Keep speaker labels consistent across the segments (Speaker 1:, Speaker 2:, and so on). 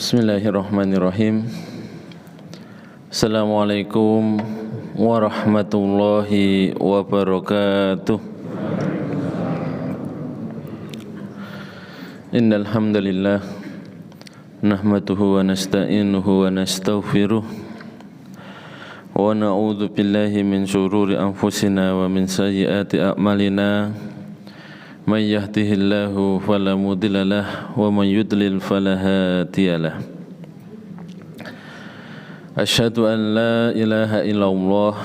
Speaker 1: Bismillahirrahmanirrahim. Assalamualaikum warahmatullahi wabarakatuh. Innal hamdalillah nahmaduhu wa nasta'inuhu wa nastaghfiruh wa na'udzu billahi min syururi anfusina wa min sayyiati a'malina. May yahdihillahu fala mudilla lahu wa man yudlil fala hadiya lahu. Asyhadu an la ilaha illallah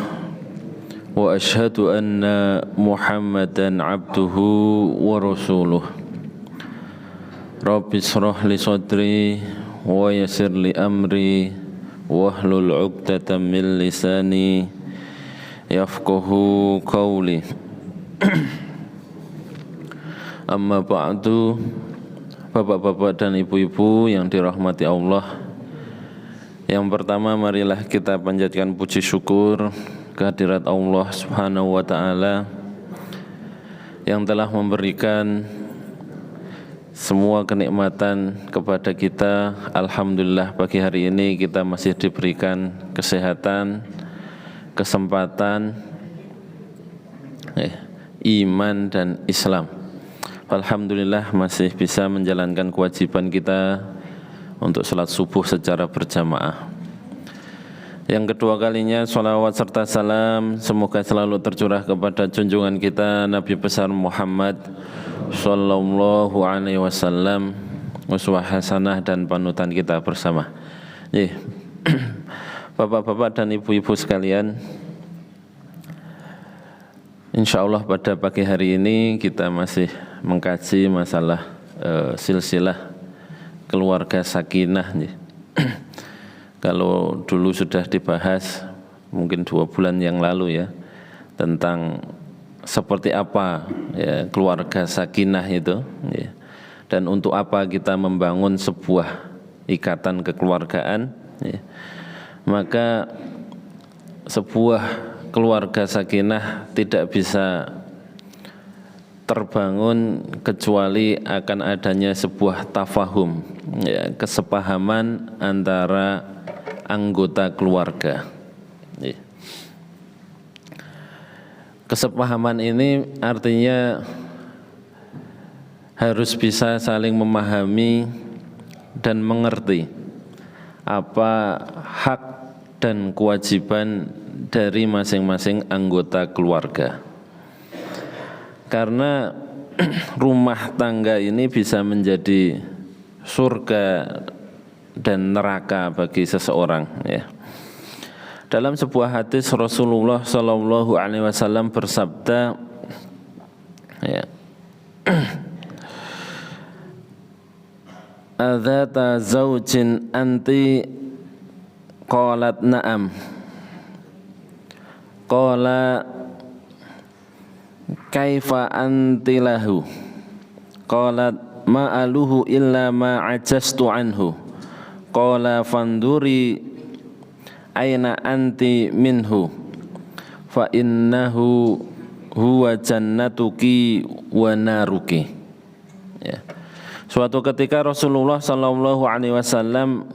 Speaker 1: wa asyhadu anna Muhammadan abduhu wa rasuluh. Rabbi shrah li sadri wa yassir li amri wahlul 'uqdatam min lisani yafqahu qawli. Amma ba'du, bapak-bapak dan ibu-ibu yang dirahmati Allah. Yang pertama, marilah kita panjatkan puji syukur kehadirat Allah Subhanahu wa taala yang telah memberikan semua kenikmatan kepada kita. Alhamdulillah, pagi hari ini kita masih diberikan kesehatan, kesempatan, iman dan Islam. Alhamdulillah masih bisa menjalankan kewajiban kita untuk salat subuh secara berjamaah. Yang kedua kalinya, sholawat serta salam semoga selalu tercurah kepada junjungan kita Nabi besar Muhammad sallallahu alaihi wasallam, uswah hasanah dan panutan kita bersama. Bapak-bapak dan ibu-ibu sekalian, insyaallah pada pagi hari ini kita masih mengkaji masalah silsilah keluarga sakinah. Kalau dulu sudah dibahas mungkin 2 bulan yang lalu ya, tentang seperti apa ya keluarga sakinah itu ya, dan untuk apa kita membangun sebuah ikatan kekeluargaan ya. Maka sebuah keluarga sakinah tidak bisa terbangun kecuali akan adanya sebuah tafahum ya, kesepahaman antara anggota keluarga ya. Kesepahaman ini artinya harus bisa saling memahami dan mengerti apa hak dan kewajiban dari masing-masing anggota keluarga. Karena rumah tangga ini bisa menjadi surga dan neraka bagi seseorang ya. Dalam sebuah hadis Rasulullah sallallahu alaihi wasallam bersabda ya, adzata zaujin anti, qalat na'am, qala kaifa anti lahu, qalat ma'aluhu illa ma ajastu anhu, qala fanduri aina anti minhu fa innahu huwa jannatuki wa naruki ya. Suatu ketika Rasulullah sallallahu alaihi wasallam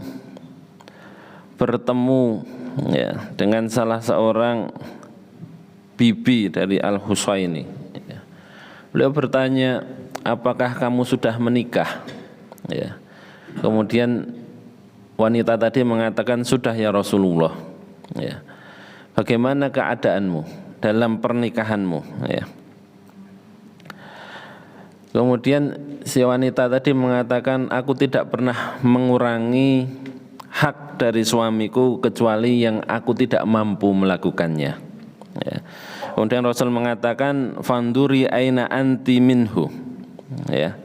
Speaker 1: bertemu ya dengan salah seorang bibi dari Al-Husaini ya. Beliau bertanya, apakah kamu sudah menikah ya. Kemudian wanita tadi mengatakan, sudah ya Rasulullah ya. Bagaimana keadaanmu dalam pernikahanmu ya. Kemudian si wanita tadi mengatakan, aku tidak pernah mengurangi hak dari suamiku kecuali yang aku tidak mampu melakukannya ya. Kemudian Rasul mengatakan, fanduri aina anti minhu ya.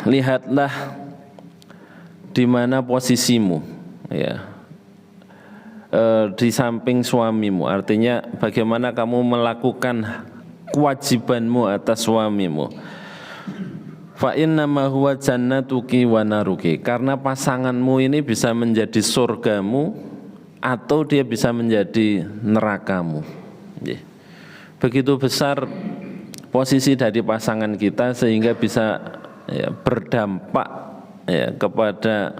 Speaker 1: Lihatlah di mana posisimu ya, di samping suamimu, artinya bagaimana kamu melakukan kewajibanmu atas suamimu. Fa innama huwa jannatuki wa naruki, karena pasanganmu ini bisa menjadi surgamu atau dia bisa menjadi nerakamu. Begitu besar posisi dari pasangan kita sehingga bisa ya, berdampak ya, kepada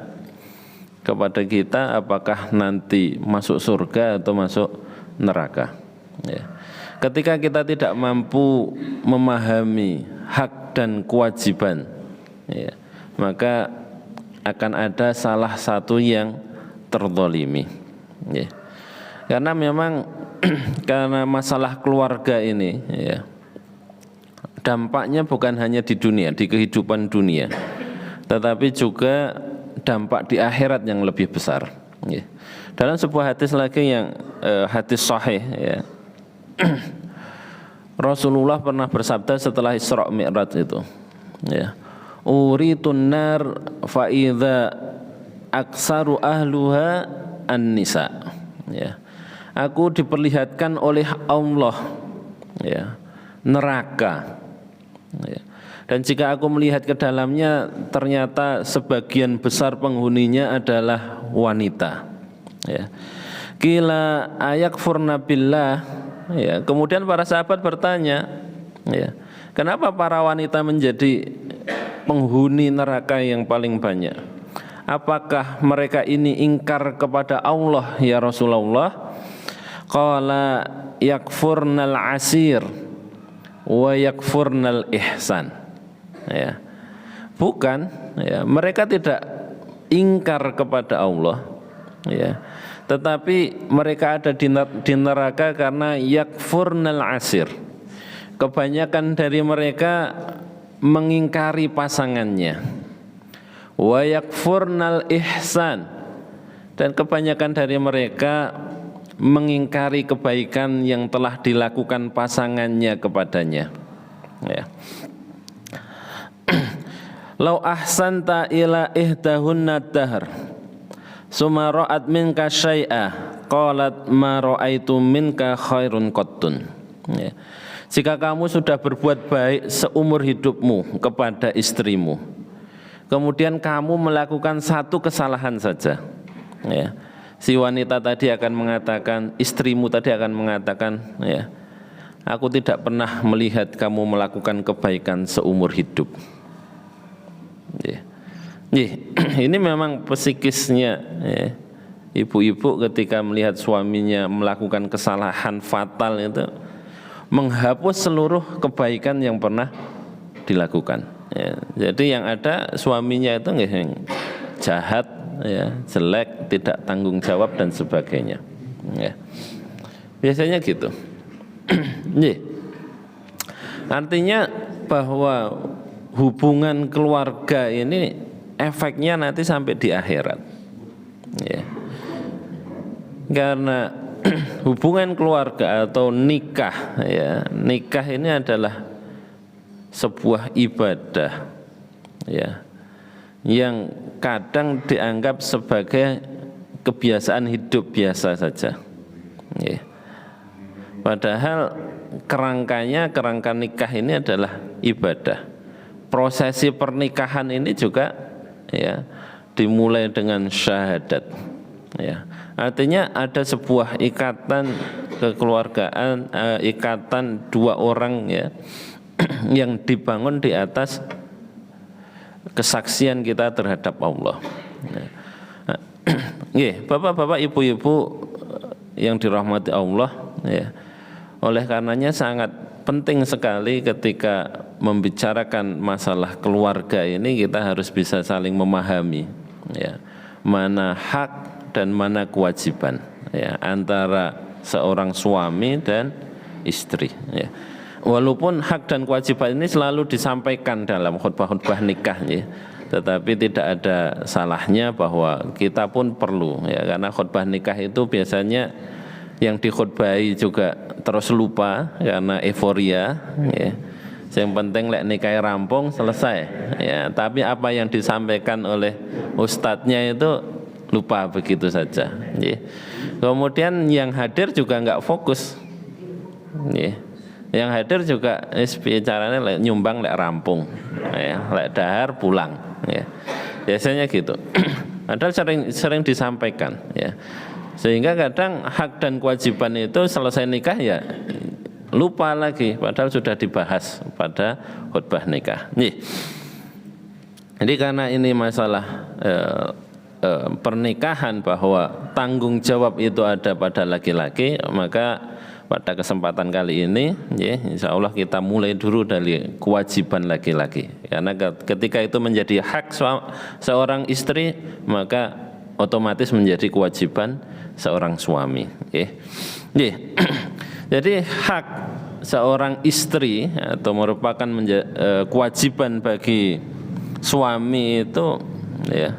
Speaker 1: kepada kita apakah nanti masuk surga atau masuk neraka. Ya. Ketika kita tidak mampu memahami hak dan kewajiban, ya, maka akan ada salah satu yang terzalimi. Ya. Karena memang karena masalah keluarga ini, ya, dampaknya bukan hanya di dunia, di kehidupan dunia, tetapi juga dampak di akhirat yang lebih besar. Ya. Dalam sebuah hadis lagi yang hadis sahih, ya, Rasulullah pernah bersabda setelah Isra Mi'raj itu, ya, uritun nar fa idza aksaru ahluha an-nisa. Ya. Aku diperlihatkan oleh Allah, ya, neraka. Ya. Dan jika aku melihat ke dalamnya, ternyata sebagian besar penghuninya adalah wanita. Ya. Qila ayakfurna billah. Ya. Kemudian para sahabat bertanya, ya, kenapa para wanita menjadi penghuni neraka yang paling banyak? Apakah mereka ini ingkar kepada Allah ya Rasulullah? Qala yakfurnal asir wa yakfurnal ihsan. Ya. Bukan, ya, mereka tidak ingkar kepada Allah, ya, tetapi mereka ada di neraka karena yakfurnal asir. Kebanyakan dari mereka mengingkari pasangannya. Wa yakfurnal ihsan, dan kebanyakan dari mereka mengingkari kebaikan yang telah dilakukan pasangannya kepadanya. Ya. Lau ahsanta ila ihdahunna dahr summa ra'at minka syai'a qalat ma ra'aitu minka khairun qattun. Ya. Jika kamu sudah berbuat baik seumur hidupmu kepada istrimu, kemudian kamu melakukan satu kesalahan saja, ya, si wanita tadi akan mengatakan, istrimu tadi akan mengatakan, ya, aku tidak pernah melihat kamu melakukan kebaikan seumur hidup. Ya. Ini memang psikisnya, ya, ibu-ibu ketika melihat suaminya melakukan kesalahan fatal itu menghapus seluruh kebaikan yang pernah dilakukan. Ya. Jadi yang ada suaminya itu yang jahat, ya, jelek, tidak tanggung jawab dan sebagainya. Ya. Biasanya gitu. Artinya bahwa hubungan keluarga ini efeknya nanti sampai di akhirat. Ya. Karena hubungan keluarga atau nikah, ya, nikah ini adalah sebuah ibadah, ya, yang kadang dianggap sebagai kebiasaan hidup biasa saja. Ya. Padahal kerangka nikah ini adalah ibadah. Prosesi pernikahan ini juga, ya, dimulai dengan syahadat. Ya. Artinya ada sebuah ikatan kekeluargaan, ikatan dua orang, ya, yang dibangun di atas kesaksian kita terhadap Allah. Bapak-bapak, ibu-ibu yang dirahmati Allah, ya, oleh karenanya sangat penting sekali ketika membicarakan masalah keluarga ini kita harus bisa saling memahami, ya, mana hak dan mana kewajiban, ya, antara seorang suami dan istri, ya. Walaupun hak dan kewajiban ini selalu disampaikan dalam khutbah-khutbah nikah, ya, tetapi tidak ada salahnya bahwa kita pun perlu, ya, karena khutbah nikah itu biasanya yang dikhutbahi juga terus lupa karena euforia, ya. Yang penting lek nikah rampung selesai, ya. Tapi apa yang disampaikan oleh ustadznya itu lupa begitu saja, ya. Kemudian yang hadir juga nggak fokus, ya. Yang hadir juga caranya lek nyumbang lek rampung, ya, lek dahar pulang, ya. Biasanya gitu. Padahal sering disampaikan, ya. Sehingga kadang hak dan kewajiban itu selesai nikah ya lupa lagi, padahal sudah dibahas pada khutbah nikah. Nih. Jadi karena ini masalah pernikahan bahwa tanggung jawab itu ada pada laki-laki, maka pada kesempatan kali ini ya, insya Allah kita mulai dulu dari kewajiban laki-laki. Karena ketika itu menjadi hak seorang istri, maka otomatis menjadi kewajiban seorang suami. Ya. Jadi hak seorang istri atau merupakan kewajiban bagi suami itu ya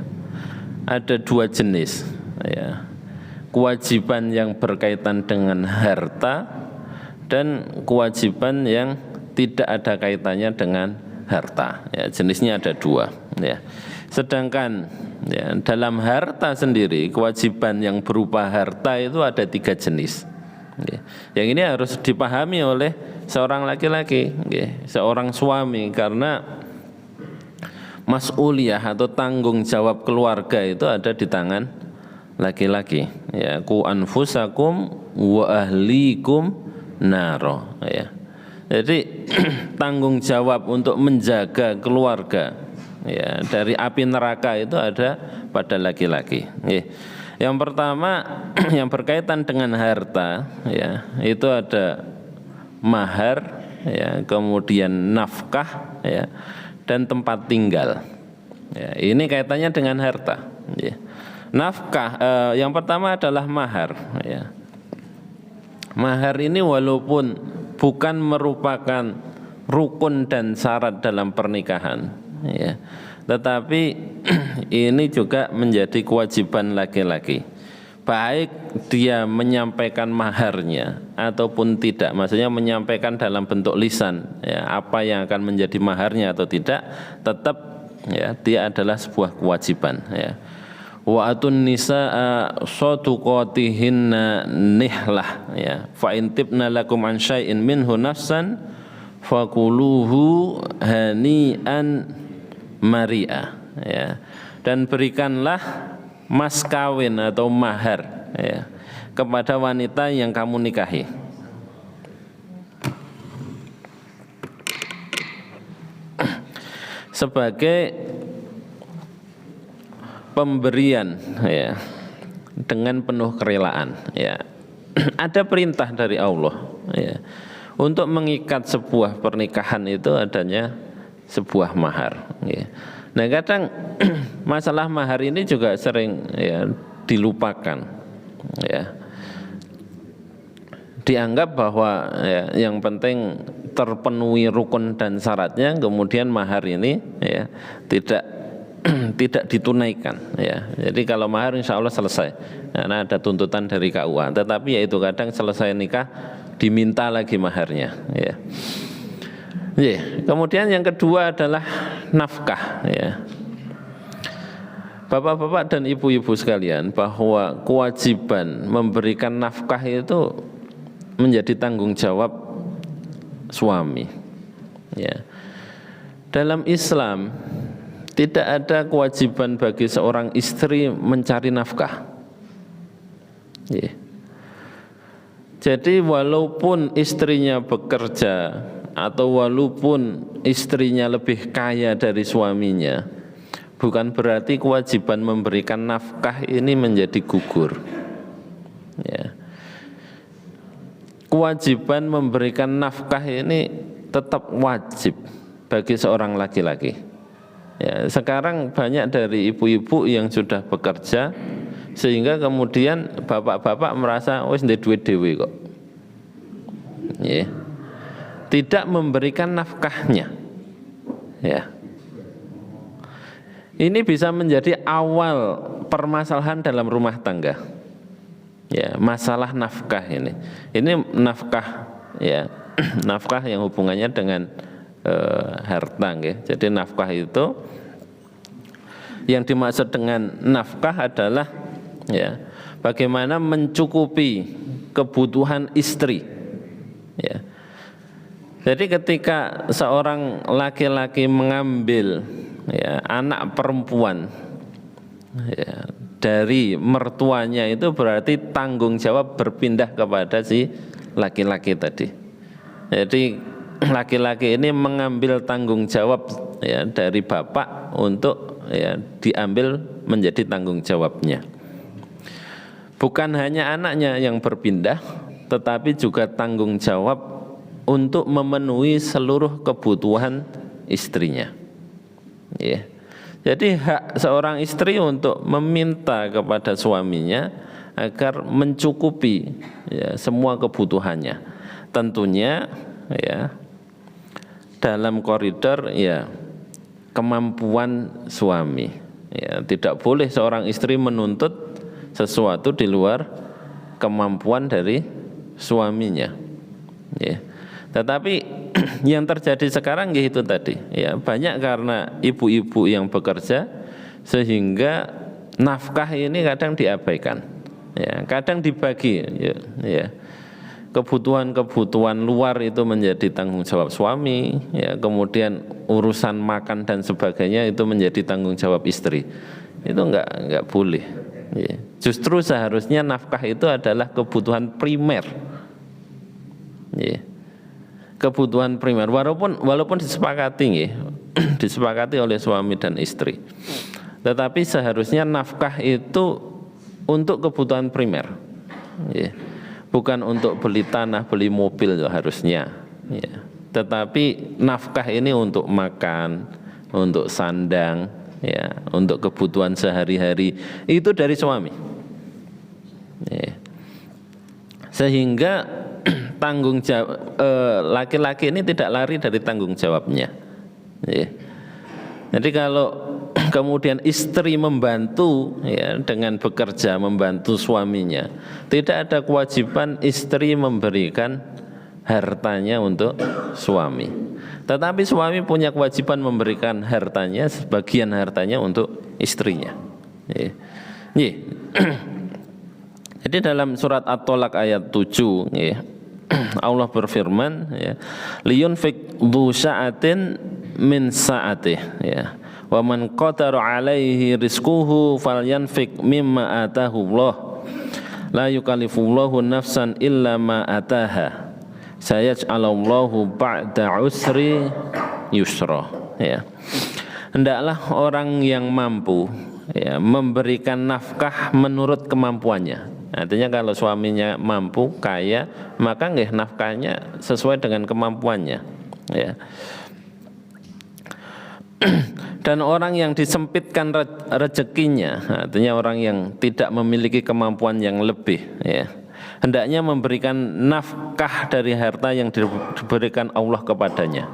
Speaker 1: ada dua jenis. Ya. Kewajiban yang berkaitan dengan harta dan kewajiban yang tidak ada kaitannya dengan harta. Ya, jenisnya ada dua. Ya. Sedangkan ya, dalam harta sendiri kewajiban yang berupa harta itu ada 3 jenis. Ya. Yang ini harus dipahami oleh seorang laki-laki, ya, seorang suami, karena mas'uliyah atau tanggung jawab keluarga itu ada di tangan laki-laki. Ya, ku anfusakum wa ahlikum naro. Ya. Jadi tanggung jawab untuk menjaga keluarga ya dari api neraka itu ada pada laki-laki. Ya. Yang pertama yang berkaitan dengan harta ya, itu ada mahar ya, kemudian nafkah ya, dan tempat tinggal. Ya, ini kaitannya dengan harta. Ya. Nafkah yang pertama adalah mahar ya. Mahar ini walaupun bukan merupakan rukun dan syarat dalam pernikahan ya, tetapi ini juga menjadi kewajiban laki-laki, baik dia menyampaikan maharnya ataupun tidak, maksudnya menyampaikan dalam bentuk lisan ya, apa yang akan menjadi maharnya atau tidak, tetap ya dia adalah sebuah kewajiban ya. Wa atun nisaa sadaqatihinna nihlah ya, fa in tibna lakum an syai'in minhu nafsan fakuluhu hani'an mari'a ya, dan berikanlah mas kawin atau mahar ya kepada wanita yang kamu nikahi. Sebagai pemberian ya dengan penuh kerelaan ya. Ada perintah dari Allah ya, untuk mengikat sebuah pernikahan itu adanya sebuah mahar ya. Nah kadang masalah mahar ini juga sering ya dilupakan ya, dianggap bahwa ya, yang penting terpenuhi rukun dan syaratnya, kemudian mahar ini ya tidak ditunaikan ya. Jadi kalau mahar insya Allah selesai karena ada tuntutan dari KUA, tetapi yaitu kadang selesai nikah diminta lagi maharnya ya. Kemudian yang kedua adalah nafkah ya. Bapak-bapak dan ibu-ibu sekalian, bahwa kewajiban memberikan nafkah itu menjadi tanggung jawab suami ya. Dalam Islam tidak ada kewajiban bagi seorang istri mencari nafkah. Yeah. Jadi walaupun istrinya bekerja atau walaupun istrinya lebih kaya dari suaminya, bukan berarti kewajiban memberikan nafkah ini menjadi gugur. Yeah. Kewajiban memberikan nafkah ini tetap wajib bagi seorang laki-laki. Ya, sekarang banyak dari ibu-ibu yang sudah bekerja sehingga kemudian bapak-bapak merasa wis ndek duit dhewe kok. Ya. Tidak memberikan nafkahnya. Ya. Ini bisa menjadi awal permasalahan dalam rumah tangga. Ya, masalah nafkah ini. Ini nafkah ya, nafkah yang hubungannya dengan harta nggih. Jadi nafkah itu, yang dimaksud dengan nafkah adalah ya bagaimana mencukupi kebutuhan istri ya. Jadi ketika seorang laki-laki mengambil ya anak perempuan ya dari mertuanya, itu berarti tanggung jawab berpindah kepada si laki-laki tadi. Jadi laki-laki ini mengambil tanggung jawab ya dari bapak untuk ya diambil menjadi tanggung jawabnya. Bukan hanya anaknya yang berpindah, tetapi juga tanggung jawab untuk memenuhi seluruh kebutuhan istrinya. Ya. Jadi hak seorang istri untuk meminta kepada suaminya agar mencukupi ya, semua kebutuhannya. Tentunya ya dalam koridor ya kemampuan suami. Ya, tidak boleh seorang istri menuntut sesuatu di luar kemampuan dari suaminya. Ya. Tetapi yang terjadi sekarang itu tadi, ya banyak karena ibu-ibu yang bekerja sehingga nafkah ini kadang diabaikan, ya kadang dibagi, ya kebutuhan-kebutuhan luar itu menjadi tanggung jawab suami, ya kemudian urusan makan dan sebagainya itu menjadi tanggung jawab istri. Itu enggak boleh. Ya. Justru seharusnya nafkah itu adalah kebutuhan primer. Ya. Kebutuhan primer walaupun disepakati disepakati oleh suami dan istri, tetapi seharusnya nafkah itu untuk kebutuhan primer, ya. Bukan untuk beli tanah, beli mobil harusnya, ya. Tetapi nafkah ini untuk makan, untuk sandang, ya, untuk kebutuhan sehari-hari itu dari suami, ya. Sehingga tanggung jawab laki-laki ini tidak lari dari tanggung jawabnya. Ya. Jadi kalau kemudian istri membantu ya dengan bekerja membantu suaminya, tidak ada kewajiban istri memberikan hartanya untuk suami. Tetapi suami punya kewajiban memberikan hartanya, sebagian hartanya untuk istrinya. Ya. Ya. Jadi dalam surat At-Tolak ayat 7 ya, Allah berfirman ya, liyunfik dzu sa'atin min sa'atih ya, wa man qadara 'alaihi rizquhu falyanfik mimma atahu Allah la yukallifullahu nafsan illa ma ataha sayaj'alallahu ba'da usri yusra ya. Hendaklah orang yang mampu ya memberikan nafkah menurut kemampuannya. Artinya kalau suaminya mampu, kaya, maka nggih nafkahnya sesuai dengan kemampuannya, ya. Dan orang yang disempitkan rezekinya, artinya orang yang tidak memiliki kemampuan yang lebih, ya, hendaknya memberikan nafkah dari harta yang diberikan Allah kepadanya.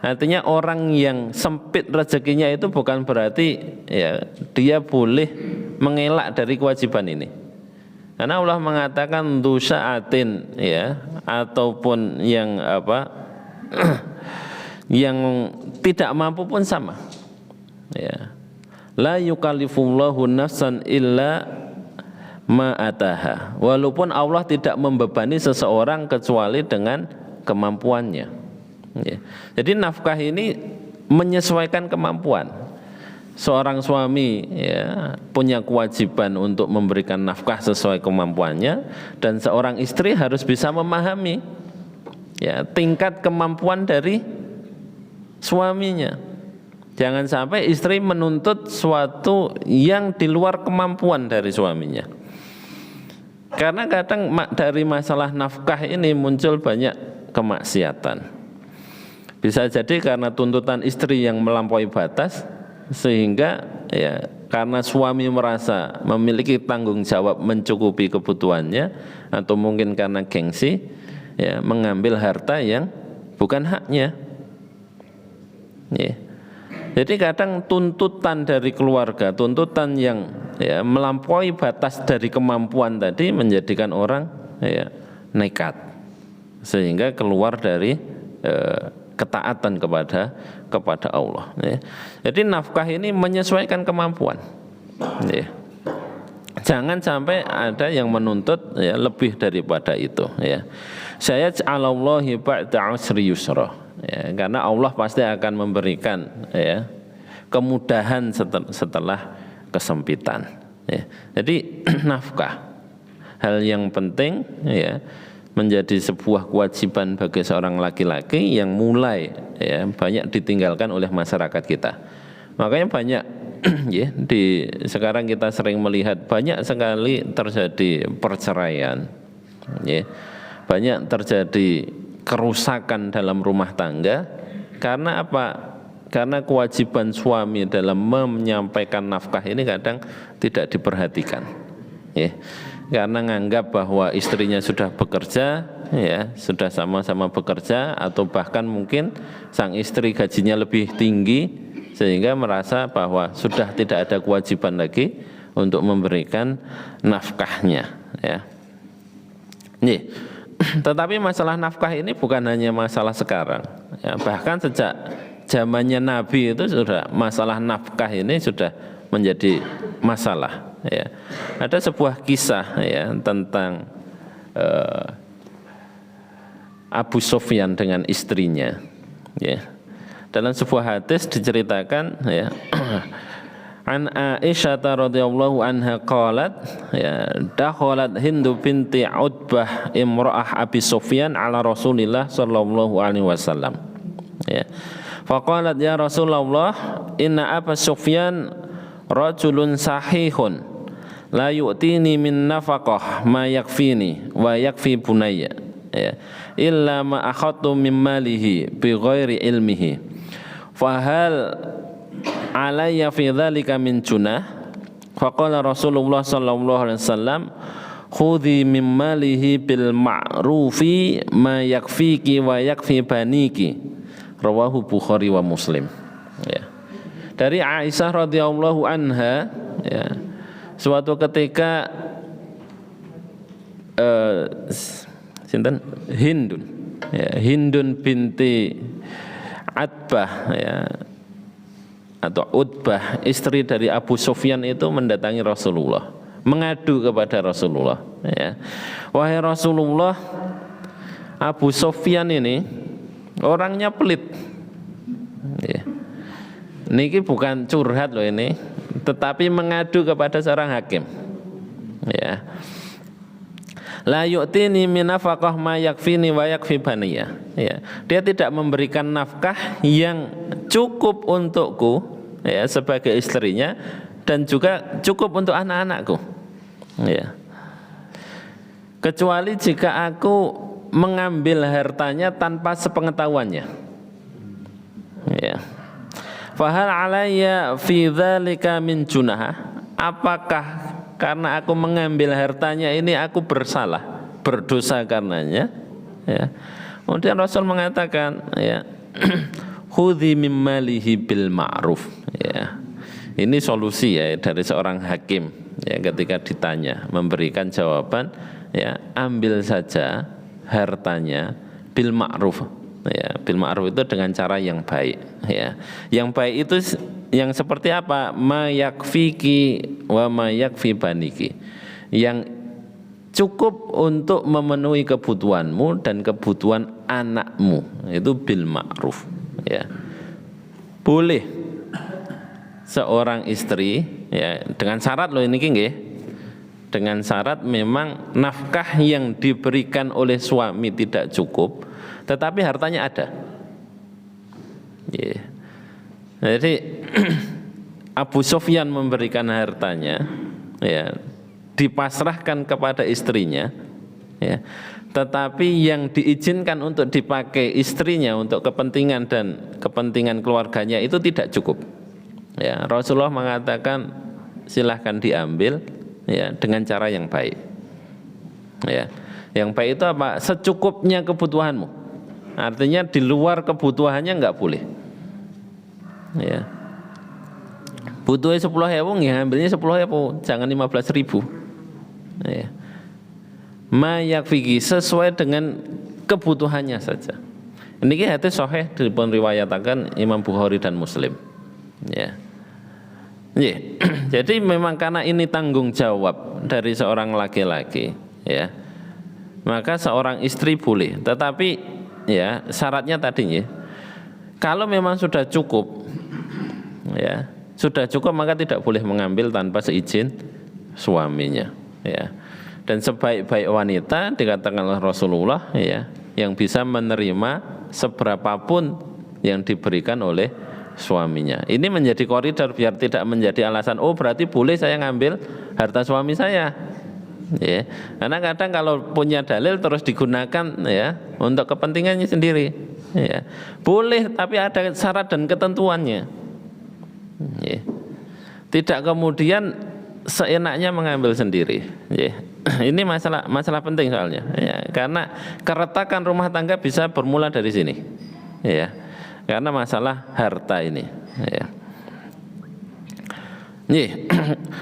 Speaker 1: Artinya orang yang sempit rezekinya itu bukan berarti ya dia boleh mengelak dari kewajiban ini. Karena Allah mengatakan dusaatin ya, ataupun yang yang tidak mampu pun sama. Ya. La yukallifullahu nafsan illa ma ataha. Walaupun Allah tidak membebani seseorang kecuali dengan kemampuannya. Ya. Jadi nafkah ini menyesuaikan kemampuan. Seorang suami ya, punya kewajiban untuk memberikan nafkah sesuai kemampuannya, dan seorang istri harus bisa memahami ya, tingkat kemampuan dari suaminya. Jangan sampai istri menuntut suatu yang di luar kemampuan dari suaminya. Karena kadang dari masalah nafkah ini muncul banyak kemaksiatan. Bisa jadi karena tuntutan istri yang melampaui batas, sehingga ya karena suami merasa memiliki tanggung jawab mencukupi kebutuhannya, atau mungkin karena gengsi ya mengambil harta yang bukan haknya. Ya. Jadi kadang tuntutan dari keluarga, tuntutan yang ya melampaui batas dari kemampuan tadi menjadikan orang ya nekat, sehingga keluar dari ketaatan kepada Allah. Ya. Jadi nafkah ini menyesuaikan kemampuan. Ya. Jangan sampai ada yang menuntut ya lebih daripada itu. Ya. Saya Allahi ba'da usri yusra. Ya, karena Allah pasti akan memberikan ya kemudahan setelah kesempitan. Ya. Jadi nafkah hal yang penting ya, menjadi sebuah kewajiban bagi seorang laki-laki yang mulai ya banyak ditinggalkan oleh masyarakat kita. Makanya banyak ya, sekarang kita sering melihat banyak sekali terjadi perceraian, ya, banyak terjadi kerusakan dalam rumah tangga. Karena apa? Karena kewajiban suami dalam menyampaikan nafkah ini kadang tidak diperhatikan, ya. Karena nganggap bahwa istrinya sudah bekerja, ya, sudah sama-sama bekerja, atau bahkan mungkin sang istri gajinya lebih tinggi, sehingga merasa bahwa sudah tidak ada kewajiban lagi untuk memberikan nafkahnya, ya. Nih, tetapi masalah nafkah ini bukan hanya masalah sekarang, ya, bahkan sejak zamannya Nabi itu sudah masalah nafkah ini sudah menjadi masalah, ya. Ada sebuah kisah, ya, tentang Abu Sufyan dengan istrinya, ya. Dalam sebuah hadis diceritakan, ya, an Aisyah radhiyallahu anha qalat, ya, dakhalat Hindu binti Utbah imra'ah Abi Sufyan ala Rasulillah sallallahu alaihi wasallam, ya. Faqalat ya Rasulullah inna Abu Sufyan rajulun sahihun la yu'tini min nafaqah ma yakfini wa yakfi bunayya, ya, illa ma akhadtu min malihi bi ghairi ilmihi fahal alayya fi dzalika min junah. Faqala Rasulullah sallallahu alaihi wasallam khudhi min malihi bil ma'rufi ma yakfiki wa yakfi baniki, rawahu Bukhari wa Muslim, ya. Dari Aisyah radhiyallahu anha, ya, suatu ketika sinten Hindun, ya, Hindun binti Utbah, ya, atau Utbah, istri dari Abu Sufyan itu mendatangi Rasulullah, mengadu kepada Rasulullah, ya. Wahai Rasulullah, Abu Sufyan ini orangnya pelit, ya. Niki bukan curhat loh ini, tetapi mengadu kepada seorang hakim, ya. La yu'tini min nafaqah ma yakfini wa yakfi baniya, ya. Dia tidak memberikan nafkah yang cukup untukku, ya, sebagai istrinya, dan juga cukup untuk anak-anakku, ya. Kecuali jika aku mengambil hartanya tanpa sepengetahuannya, ya. Fahal alayya fi dzalika min junah, apakah karena aku mengambil hartanya ini aku bersalah, berdosa karenanya, ya. Kemudian Rasul mengatakan, ya, khudhi mim malihi bil ma'ruf, ya. Ini solusi, ya, dari seorang hakim, ya, ketika ditanya memberikan jawaban, ya, ambil saja hartanya bil ma'ruf, ya. Bil ma'ruf itu dengan cara yang baik, ya. Yang baik itu yang seperti apa? Ma yakfiki wa ma yakfi baniki, yang cukup untuk memenuhi kebutuhanmu dan kebutuhan anakmu, itu bil ma'ruf, ya. Boleh seorang istri, ya, dengan syarat loh ini nggih, dengan syarat memang nafkah yang diberikan oleh suami tidak cukup, tetapi hartanya ada, ya. Jadi Abu Sufyan memberikan hartanya, ya, dipasrahkan kepada istrinya, ya, tetapi yang diizinkan untuk dipakai istrinya untuk kepentingan dan kepentingan keluarganya itu tidak cukup, ya. Rasulullah mengatakan silahkan diambil, ya, dengan cara yang baik, ya. Yang baik itu apa? Secukupnya kebutuhanmu, artinya di luar kebutuhannya enggak boleh, ya. Butuhnya 10.000, ya, ambilnya 10.000, jangan 15.000, ya. Ma yakfiki, sesuai dengan kebutuhannya saja. Ini hadis sahih dipun riwayataken Imam Bukhari dan Muslim, ya. Ya. Jadi memang karena ini tanggung jawab dari seorang laki-laki, ya, maka seorang istri boleh, tetapi, ya, syaratnya tadinya kalau memang sudah cukup, ya, sudah cukup, maka tidak boleh mengambil tanpa seizin suaminya, ya. Dan sebaik-baik wanita dikatakan oleh Rasulullah, ya, yang bisa menerima seberapapun yang diberikan oleh suaminya. Ini menjadi koridor biar tidak menjadi alasan, oh berarti boleh saya ngambil harta suami saya. Ya. Karena kadang kalau punya dalil terus digunakan ya untuk kepentingannya sendiri. Ya. Boleh, tapi ada syarat dan ketentuannya. Ya. Tidak kemudian seenaknya mengambil sendiri. Ya. Ini masalah penting soalnya. Ya. Karena keretakan rumah tangga bisa bermula dari sini. Ya. Karena masalah harta ini. Ya.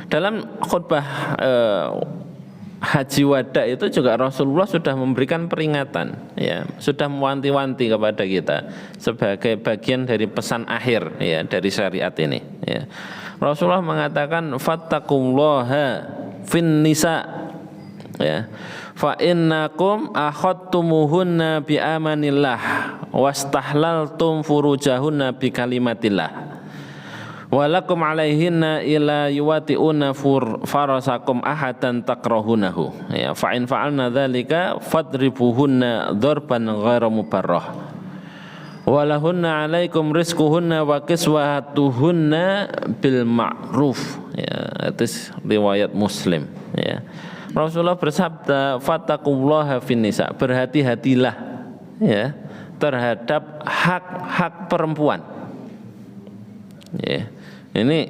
Speaker 1: Dalam khutbah Haji Wada itu juga Rasulullah sudah memberikan peringatan, ya, sudah mewanti-wanti kepada kita sebagai bagian dari pesan akhir, ya, dari syariat ini. Ya. Rasulullah mengatakan fattaqullaha fin nisa, ya, fa innakum akhadtumuhunna bi amanillah wastahlaltum furujahunna bi kalimatillah walakum alaihinna ila yuwati'una farasakum ahadan takrahunahu, ya, fa in fa'alna dzalika fadribuhunna darban ghairu mubarrah walahunna alaikum rizquhunna wa kiswatuhunna bil ma'ruf, ya, itu riwayat Muslim, ya. Rasulullah bersabda fattaqullaha fin nisa, berhati-hatilah, ya, terhadap hak-hak perempuan. Ya. Ini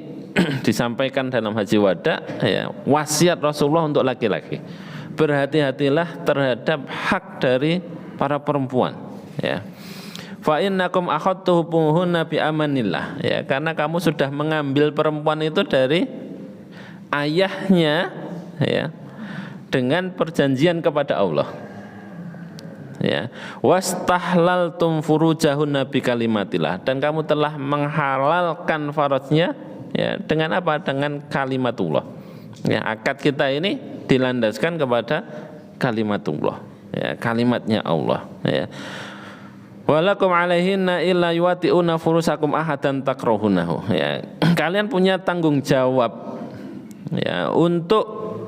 Speaker 1: disampaikan dalam Haji Wada, ya, wasiat Rasulullah untuk laki-laki. Berhati-hatilah terhadap hak dari para perempuan, ya. Fa innakum akhadtuhunna bi amanillah, ya, karena kamu sudah mengambil perempuan itu dari ayahnya, ya, dengan perjanjian kepada Allah. Ya, wastahlaltum furujahunna bi kalimatillah, dan kamu telah menghalalkan farajnya, ya, dengan apa? Dengan kalimatullah. Ya, akad kita ini dilandaskan kepada kalimatullah, ya, kalimatnya Allah, ya. Walakum alaihinna illa yuwati'una furusakum ahadan takrahunahu, ya. Kalian punya tanggung jawab, ya, untuk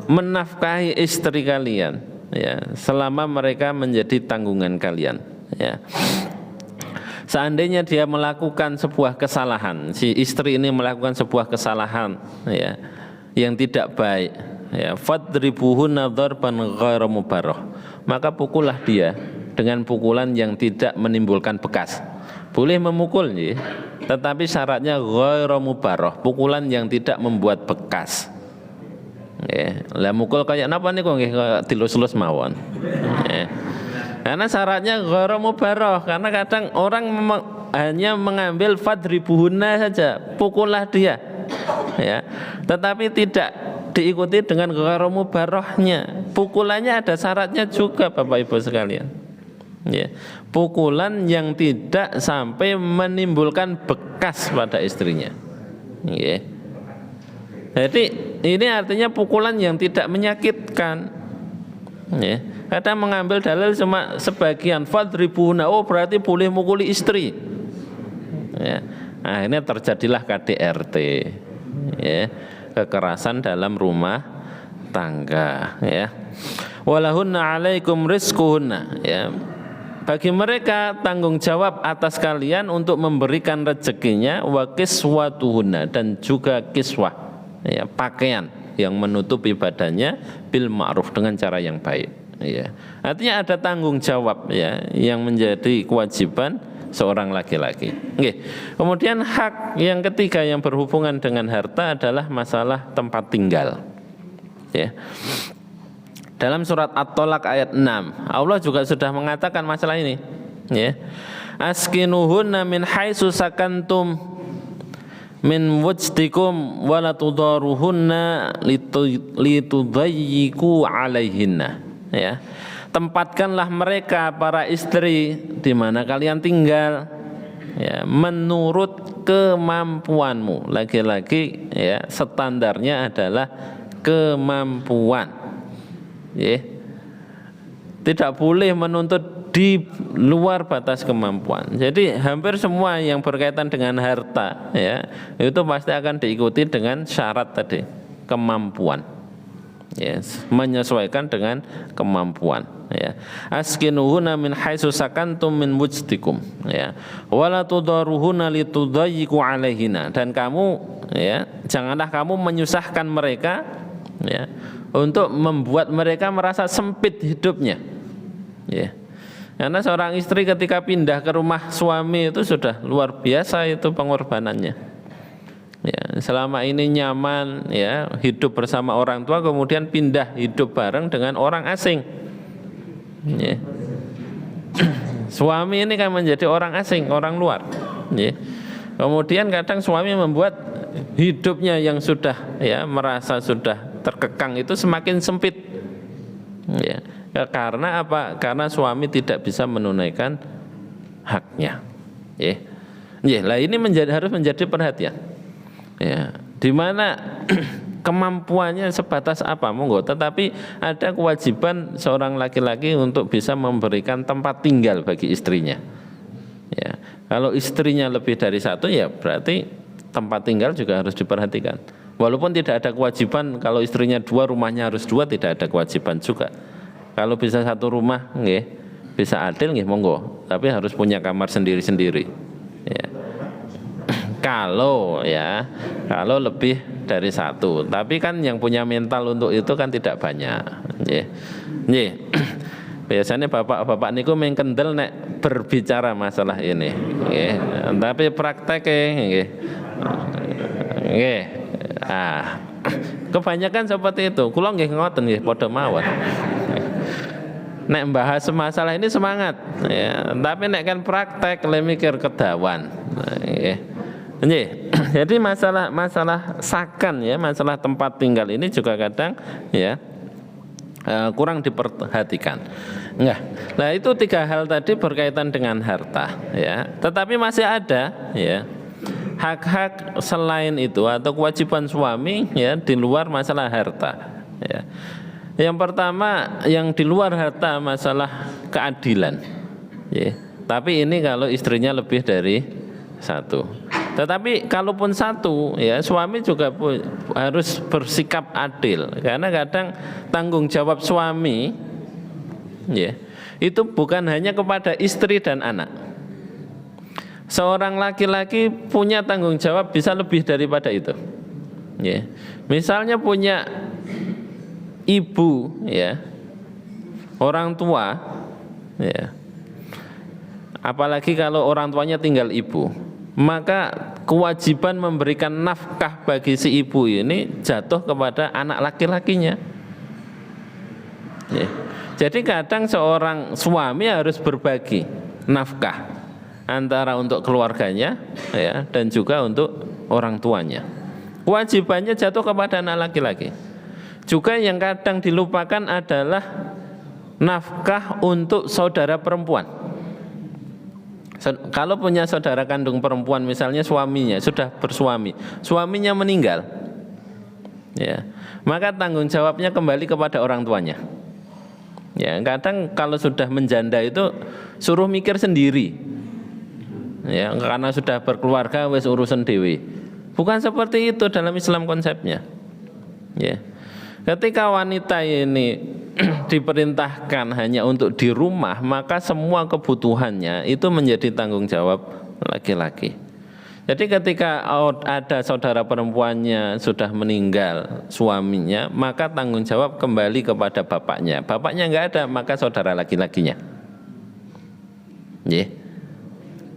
Speaker 1: menafkahi istri kalian, ya, selama mereka menjadi tanggungan kalian, ya. Seandainya dia melakukan sebuah kesalahan, si istri ini melakukan sebuah kesalahan, ya, yang tidak baik, ya, fadribuhunna darban ghairu mubarrah, maka pukullah dia dengan pukulan yang tidak menimbulkan bekas. Boleh memukul, ya, tetapi syaratnya ghairu mubarrah, pukulan yang tidak membuat bekas. Ya, lah mukul kayak napa niku nggih dilus-lus mawon. Ya. Karena syaratnya ghairu mubarrah, karena kadang orang hanya mengambil fadribuhunna saja, pukullah dia. Ya. Tetapi tidak diikuti dengan ghairu mubarrahnya. Pukulannya ada syaratnya juga, Bapak Ibu sekalian. Ya. Pukulan yang tidak sampai menimbulkan bekas pada istrinya. Ya. Jadi ini artinya pukulan yang tidak menyakitkan. Ya. Kadang mengambil dalil cuma sebagian, fadribuhunna, oh berarti boleh mukuli istri. Ya. Nah, ini terjadilah KDRT, ya, kekerasan dalam rumah tangga, ya. Walahunna alaikum rizquhunna, ya. Bagi mereka tanggung jawab atas kalian untuk memberikan rezekinya, wa kiswatuhunna, dan juga kiswah, ya, pakaian yang menutupi badannya bil ma'ruf, dengan cara yang baik. Ya. Artinya ada tanggung jawab, ya, yang menjadi kewajiban seorang laki-laki. Oke. Kemudian hak yang ketiga yang berhubungan dengan harta adalah masalah tempat tinggal. Ya. Dalam surat At-Tolak ayat 6, Allah juga sudah mengatakan masalah ini. Ya. Askinuhunna min haitsu sakantum min wujdikum wa la tudaruhunna litudayyiqu alaihinna. Ya, tempatkanlah mereka para istri di mana kalian tinggal, ya, menurut kemampuanmu. Lagi-lagi, ya, standarnya adalah kemampuan. Ya, tidak boleh menuntut di luar batas kemampuan. Jadi hampir semua yang berkaitan dengan harta, ya, itu pasti akan diikuti dengan syarat tadi, kemampuan. Yes, menyesuaikan dengan kemampuan. ya. Askinuhunna min haitsu sakantum min wujdikum, ya. Wala tudaruhunna litudayyiqu alaihinna, dan kamu, ya, janganlah kamu menyusahkan mereka, ya, untuk membuat mereka merasa sempit hidupnya, ya. Karena seorang istri ketika pindah ke rumah suami itu sudah luar biasa itu pengorbanannya. Ya, selama ini nyaman, ya, hidup bersama orang tua, kemudian pindah hidup bareng dengan orang asing. Ya. Suami ini kan menjadi orang asing, orang luar. Ya. Kemudian kadang suami membuat hidupnya yang sudah, ya, merasa sudah terkekang itu semakin sempit. Ya. Karena apa? Karena suami tidak bisa menunaikan haknya. Ya. Ya, lah ini harus menjadi perhatian. Ya, di mana kemampuannya sebatas apa, monggo, tetapi ada kewajiban seorang laki-laki untuk bisa memberikan tempat tinggal bagi istrinya. Ya, kalau istrinya lebih dari satu, ya berarti tempat tinggal juga harus diperhatikan. Walaupun tidak ada kewajiban kalau istrinya dua, rumahnya harus dua, tidak ada kewajiban juga. Kalau bisa satu rumah, nggih, bisa adil, nggih, monggo. Tapi harus punya kamar sendiri-sendiri. Ya. Kalau lebih dari satu, tapi kan yang punya mental untuk itu kan tidak banyak. Nggih. Biasanya bapak-bapak niku mengkendel nek berbicara masalah ini. Nggih. Tapi prakteknya, nggih. Nggih. Kebanyakan seperti itu. Kula nggih ngoten nggih, padha mawon. Nek bahas masalah ini semangat, ya, tapi nek kan praktek le mikir kedawan. Jadi masalah sakan, ya, masalah tempat tinggal ini juga kadang, ya, kurang diperhatikan. Enggak. Nah, itu tiga hal tadi berkaitan dengan harta, ya. Tetapi masih ada, ya, hak-hak selain itu atau kewajiban suami, ya, di luar masalah harta, ya. Yang pertama yang di luar harta masalah keadilan, ya. Tapi ini kalau istrinya lebih dari satu. Tetapi kalaupun satu, ya, suami juga harus bersikap adil, karena kadang tanggung jawab suami, ya, itu bukan hanya kepada istri dan anak. Seorang laki-laki punya tanggung jawab bisa lebih daripada itu, ya. Misalnya punya ibu, ya, orang tua, ya, apalagi kalau orang tuanya tinggal ibu, maka kewajiban memberikan nafkah bagi si ibu ini jatuh kepada anak laki-lakinya, ya. Jadi kadang seorang suami harus berbagi nafkah antara untuk keluarganya, ya, dan juga untuk orang tuanya. Kewajibannya jatuh kepada anak laki-laki. Juga yang kadang dilupakan adalah nafkah untuk saudara perempuan. Kalau punya saudara kandung perempuan, misalnya suaminya sudah bersuami, suaminya meninggal, ya, maka tanggung jawabnya kembali kepada orang tuanya. Ya, kadang kalau sudah menjanda itu suruh mikir sendiri, ya, karena sudah berkeluarga wes urusan dewi. Bukan seperti itu dalam Islam konsepnya, ya. Ketika wanita ini diperintahkan hanya untuk di rumah, maka semua kebutuhannya itu menjadi tanggung jawab laki-laki. Jadi ketika ada saudara perempuannya sudah meninggal suaminya, maka tanggung jawab kembali kepada bapaknya. Bapaknya enggak ada, maka saudara laki-lakinya. Yeah.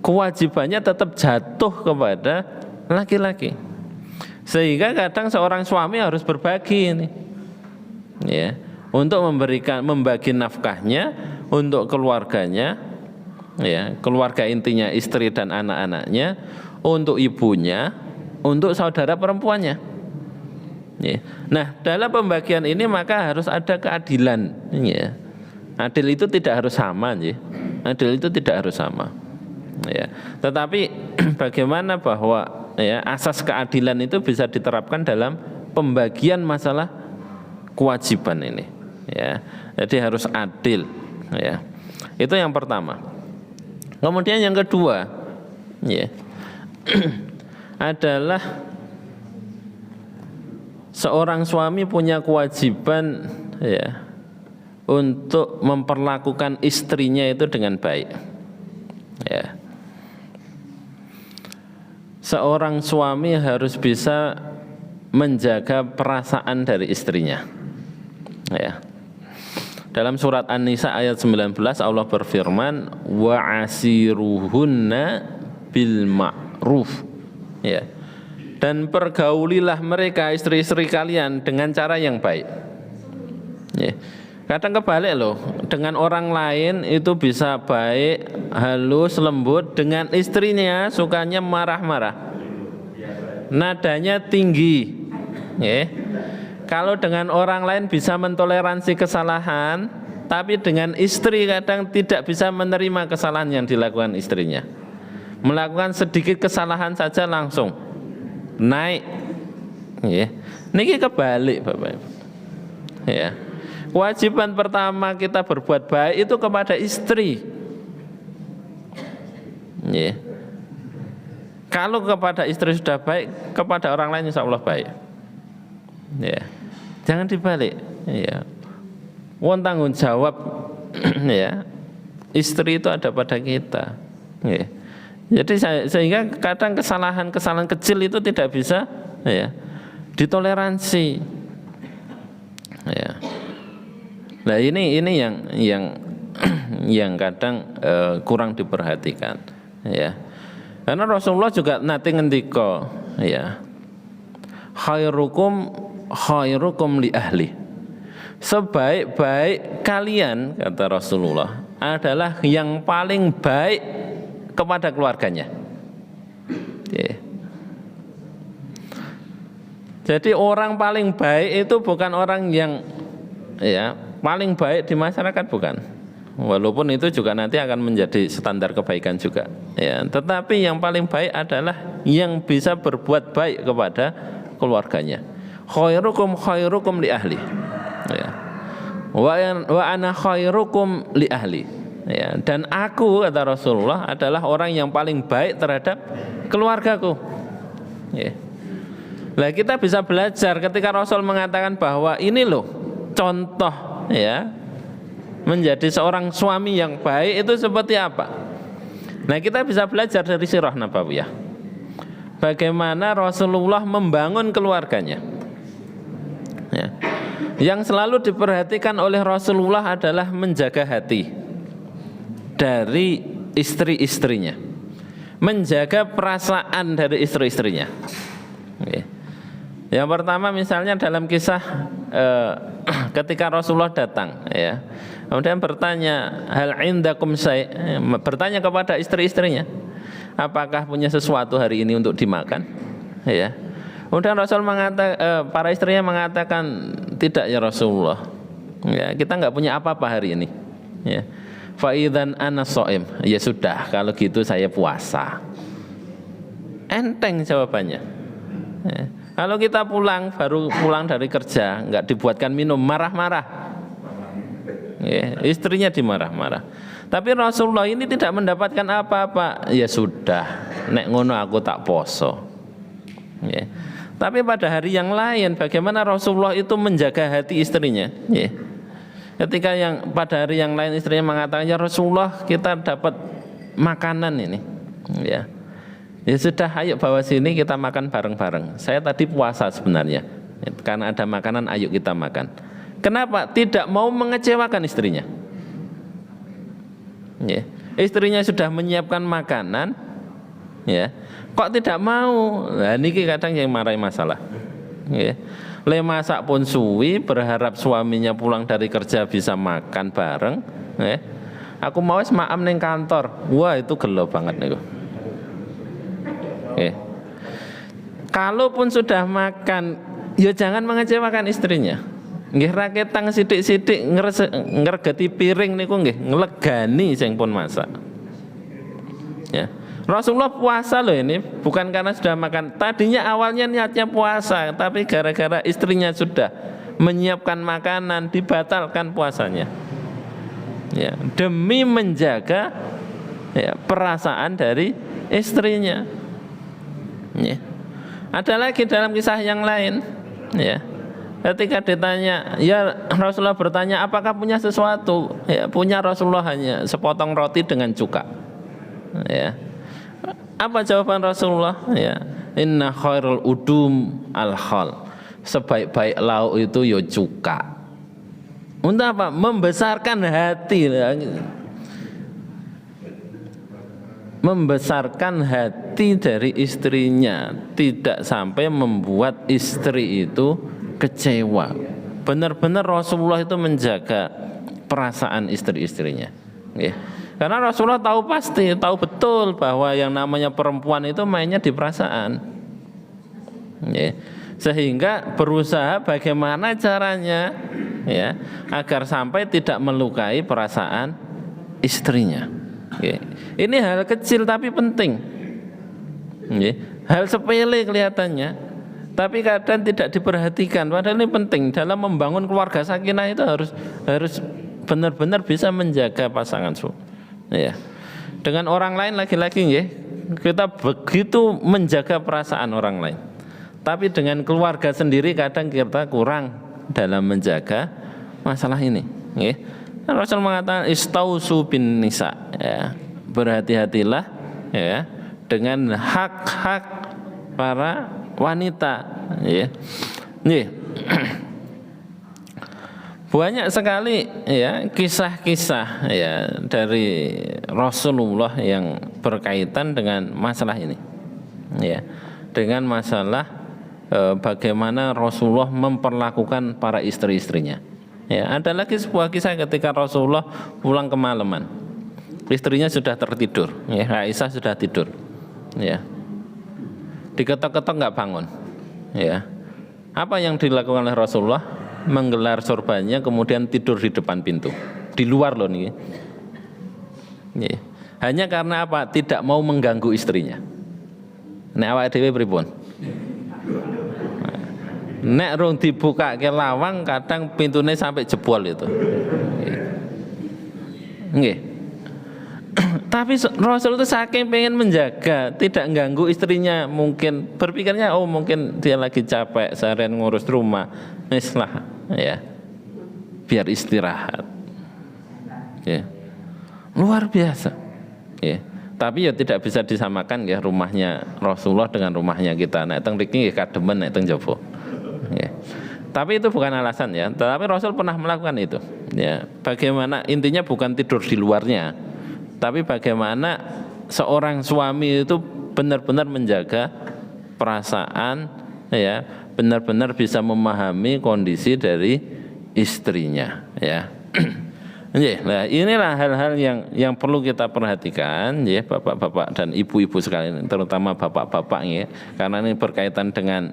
Speaker 1: Kewajibannya tetap jatuh kepada laki-laki. Sehingga kadang seorang suami harus berbagi ini, ya, untuk membagi nafkahnya untuk keluarganya, ya, keluarga intinya istri dan anak-anaknya, untuk ibunya, untuk saudara perempuannya, ya. Nah, dalam pembagian ini maka harus ada keadilan, ya. Adil itu tidak harus sama, ya. Adil itu tidak harus sama, ya. Tetapi bagaimana bahwa, ya, asas keadilan itu bisa diterapkan dalam pembagian masalah kewajiban ini, ya. Jadi harus adil, ya. Itu yang pertama. Kemudian yang kedua, ya, adalah seorang suami punya kewajiban, ya, untuk memperlakukan istrinya itu dengan baik. Ya. Seorang suami harus bisa menjaga perasaan dari istrinya. Ya. Dalam surat An-Nisa ayat 19 Allah berfirman, wa asiruhunna bil ma'ruf. Ya. Dan pergaulilah mereka istri-istri kalian dengan cara yang baik. Ya. Kadang kebalik loh, dengan orang lain itu bisa baik, halus, lembut, dengan istrinya sukanya marah-marah. Nadanya tinggi. Ya. Kalau dengan orang lain bisa mentoleransi kesalahan, tapi dengan istri kadang tidak bisa menerima kesalahan yang dilakukan istrinya. Melakukan sedikit kesalahan saja langsung naik. Ya. Niki kebalik, Bapak. Ya. Kewajiban pertama kita berbuat baik itu kepada istri. Ya. Kalau kepada istri sudah baik, kepada orang lain insya Allah baik. Ya. Jangan dibalik. Ya. Tanggung jawab ya. Istri itu ada pada kita. Ya. Jadi sehingga kadang kesalahan kecil itu tidak bisa ya, ditoleransi. Ya. Nah ini yang kadang kurang diperhatikan. Ya. Karena Rasulullah juga nate ngendika ya. Khairukum li ahli. Sebaik-baik kalian, kata Rasulullah, adalah yang paling baik kepada keluarganya. Yeah. Jadi orang paling baik itu bukan orang yang ya paling baik di masyarakat, bukan. Walaupun itu juga nanti akan menjadi standar kebaikan juga. Ya, tetapi yang paling baik adalah yang bisa berbuat baik kepada keluarganya. Khairukum li ahli. Ya. Wa ana khairukum li ahli. Ya, dan aku, kata Rasulullah, adalah orang yang paling baik terhadap keluargaku. Ya. Nah, kita bisa belajar ketika Rasul mengatakan bahwa ini loh contoh ya menjadi seorang suami yang baik itu seperti apa. Nah, kita bisa belajar dari sirah nabawiyah. Bagaimana Rasulullah membangun keluarganya. Ya. Yang selalu diperhatikan oleh Rasulullah adalah menjaga hati dari istri-istrinya, menjaga perasaan dari istri-istrinya. Okay. Yang pertama misalnya dalam kisah ketika Rasulullah datang, ya, kemudian bertanya hal indakum bertanya kepada istri-istrinya, apakah punya sesuatu hari ini untuk dimakan? Ya. Kemudian Rasul para istrinya mengatakan tidak ya Rasulullah. Ya, kita nggak punya apa-apa hari ini. Ya. Faidan ana shaim. Ya sudah, kalau gitu saya puasa. Enteng jawabannya. Ya. Kalau kita baru pulang dari kerja, nggak dibuatkan minum, marah-marah. Ya, istrinya dimarah-marah. Tapi Rasulullah ini tidak mendapatkan apa-apa. Ya sudah, nek ngono aku tak poso. Ya. Tapi pada hari yang lain, bagaimana Rasulullah itu menjaga hati istrinya? Ya. Ketika pada hari yang lain istrinya mengatakan, ya Rasulullah kita dapat makanan ini, ya sudah, ayo bawa sini kita makan bareng-bareng. Saya tadi puasa sebenarnya, karena ada makanan, ayo kita makan. Kenapa? Tidak mau mengecewakan istrinya. Ya. Istrinya sudah menyiapkan makanan, ya kok tidak mau? Nah, ini kadang yang marahi masalah. Ya. Le masak pun suwi, berharap suaminya pulang dari kerja bisa makan bareng. Aku mau maam neng kantor. Wah itu gelo banget nih. Kalaupun sudah makan, ya jangan mengecewakan istrinya. Nggih raketang sithik-sithik ngregeti piring niku nggih nglegani sing pun masak. Ya. Rasulullah puasa loh ini, bukan karena sudah makan. Tadinya awalnya niatnya puasa, tapi gara-gara istrinya sudah menyiapkan makanan, dibatalkan puasanya. Ya, demi menjaga ya, perasaan dari istrinya. Ya. Ada lagi dalam kisah yang lain, ya. Ketika ditanya, ya Rasulullah bertanya, apakah punya sesuatu? Ya, punya Rasulullah hanya sepotong roti dengan cuka. Ya. Apa jawaban Rasulullah? Ya, inna khairul udum al-khal. Sebaik-baik lauk itu ya cuka. Untuk apa? Membesarkan hati. Membesarkan hati dari istrinya, tidak sampai membuat istri itu kecewa. Benar-benar Rasulullah itu menjaga perasaan istri-istrinya. Karena Rasulullah tahu pasti, tahu betul bahwa yang namanya perempuan itu mainnya di perasaan. Sehingga berusaha bagaimana caranya ya agar sampai tidak melukai perasaan istrinya. Ini hal kecil tapi penting. Hal sepele kelihatannya, tapi kadang tidak diperhatikan. Padahal ini penting dalam membangun keluarga sakinah itu harus benar-benar bisa menjaga pasangan suami. Ya. Dengan orang lain lagi-lagi ya, kita begitu menjaga perasaan orang lain. Tapi dengan keluarga sendiri kadang kita kurang dalam menjaga masalah ini. Ya. Rasul mengatakan istausu bin nisa, ya. Berhati-hatilah ya dengan hak-hak para wanita. Ya. Nih. Banyak sekali ya kisah-kisah ya dari Rasulullah yang berkaitan dengan masalah ini. Ya. Dengan masalah bagaimana Rasulullah memperlakukan para istri-istrinya. Ya, ada lagi sebuah kisah ketika Rasulullah pulang kemalaman. Istrinya sudah tertidur, ya, Aisyah sudah tidur. Ya. Diketok-ketok enggak bangun. Ya. Apa yang dilakukan oleh Rasulullah? Menggelar sorbannya kemudian tidur di depan pintu, di luar loh nih. Hanya karena apa? Tidak mau mengganggu istrinya. Nek awake dhewe pripun? Nek rung dibuka ke lawang kadang pintunya sampai jebol itu. Nggih. Tapi Rasul itu saking pengen menjaga, tidak mengganggu istrinya, mungkin berpikirnya oh mungkin dia lagi capek seharian ngurus rumah, mislah ya, biar istirahat. Ya. Luar biasa. Ya. Tapi ya tidak bisa disamakan ya rumahnya Rasulullah dengan rumahnya kita. Nek teng mriki nggih kademen nek teng jaba. Ya. Tapi itu bukan alasan ya. Tetapi Rasul pernah melakukan itu. Ya. Bagaimana intinya bukan tidur di luarnya, tapi bagaimana seorang suami itu benar-benar menjaga perasaan, ya, benar-benar bisa memahami kondisi dari istrinya, ya. Nah, inilah hal-hal yang perlu kita perhatikan, ya, bapak-bapak dan ibu-ibu sekalian, terutama bapak-bapak, ya, karena ini berkaitan dengan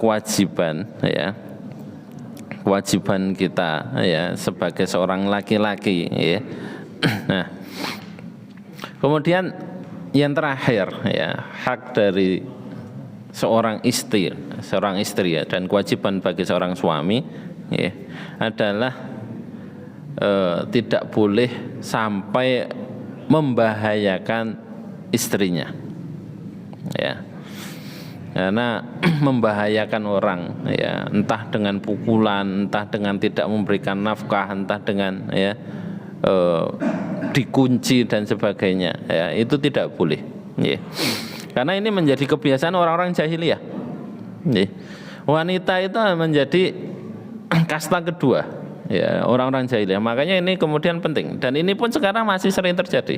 Speaker 1: kewajiban, ya, kewajiban kita, ya, sebagai seorang laki-laki, ya. Nah, kemudian yang terakhir ya hak dari seorang istri ya, dan kewajiban bagi seorang suami ya adalah tidak boleh sampai membahayakan istrinya ya, karena membahayakan orang ya, entah dengan pukulan, entah dengan tidak memberikan nafkah, entah dengan ya dikunci dan sebagainya ya, itu tidak boleh ya. Karena ini menjadi kebiasaan orang-orang jahiliyah ya. Wanita itu menjadi kasta kedua ya, orang-orang jahiliyah. Makanya ini kemudian penting, dan ini pun sekarang masih sering terjadi.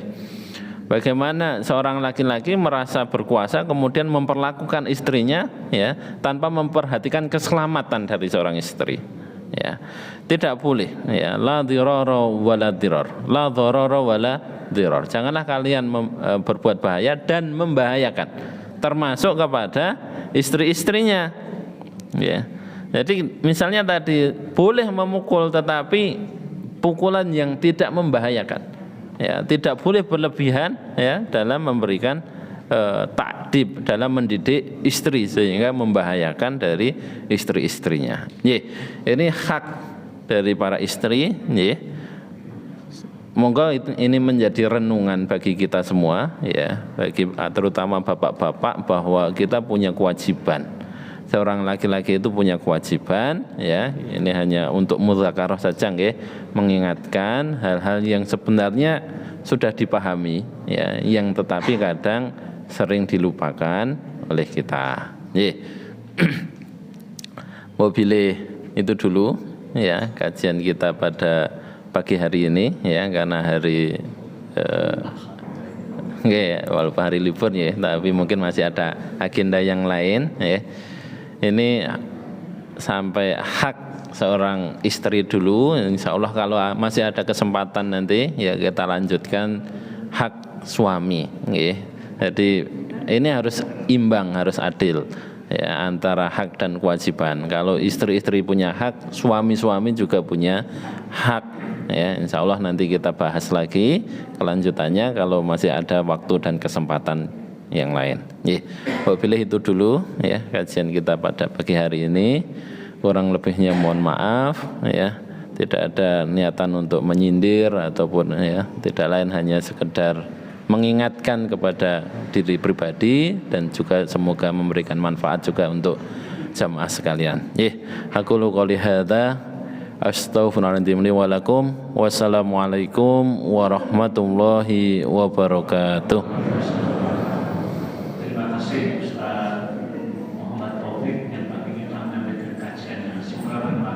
Speaker 1: Bagaimana seorang laki-laki merasa berkuasa kemudian memperlakukan istrinya ya tanpa memperhatikan keselamatan dari seorang istri. Ya, tidak boleh ya, la dirara wala dirar, la dharara wala dirar. Janganlah kalian berbuat bahaya dan membahayakan, termasuk kepada istri-istrinya ya. Jadi misalnya tadi boleh memukul, tetapi pukulan yang tidak membahayakan ya, tidak boleh berlebihan ya dalam memberikan takdib, dalam mendidik istri sehingga membahayakan dari istri-istrinya. Ini hak dari para istri. Monggo ini menjadi renungan bagi kita semua ya, bagi terutama bapak-bapak, bahwa kita punya kewajiban seorang laki-laki itu punya kewajiban, ya. Ini hanya untuk mudzakarah saja, nggih, mengingatkan hal-hal yang sebenarnya sudah dipahami, ya, yang tetapi kadang sering dilupakan oleh kita. Nggih. Mobile itu dulu, ya, kajian kita pada pagi hari ini, ya, karena hari walaupun hari libur, ya, tapi mungkin masih ada agenda yang lain, ya. Ini sampai hak seorang istri dulu. Insya Allah kalau masih ada kesempatan nanti, ya, kita lanjutkan hak suami, ya. Jadi ini harus imbang, harus adil, ya, antara hak dan kewajiban. Kalau istri-istri punya hak, suami-suami juga punya hak, ya. Insya Allah nanti kita bahas lagi kelanjutannya kalau masih ada waktu dan kesempatan yang lain. Wabillahi itu dulu, ya, kajian kita pada pagi hari ini. Kurang lebihnya mohon maaf, ya. Tidak ada niatan untuk menyindir ataupun, ya, tidak lain hanya sekedar mengingatkan kepada diri pribadi dan juga semoga memberikan manfaat juga untuk jamaah sekalian. Aku qouli hadza astaghfirullahaladzim li wa lakum. Wassalamualaikum warahmatullahi wabarakatuh. Terima kasih.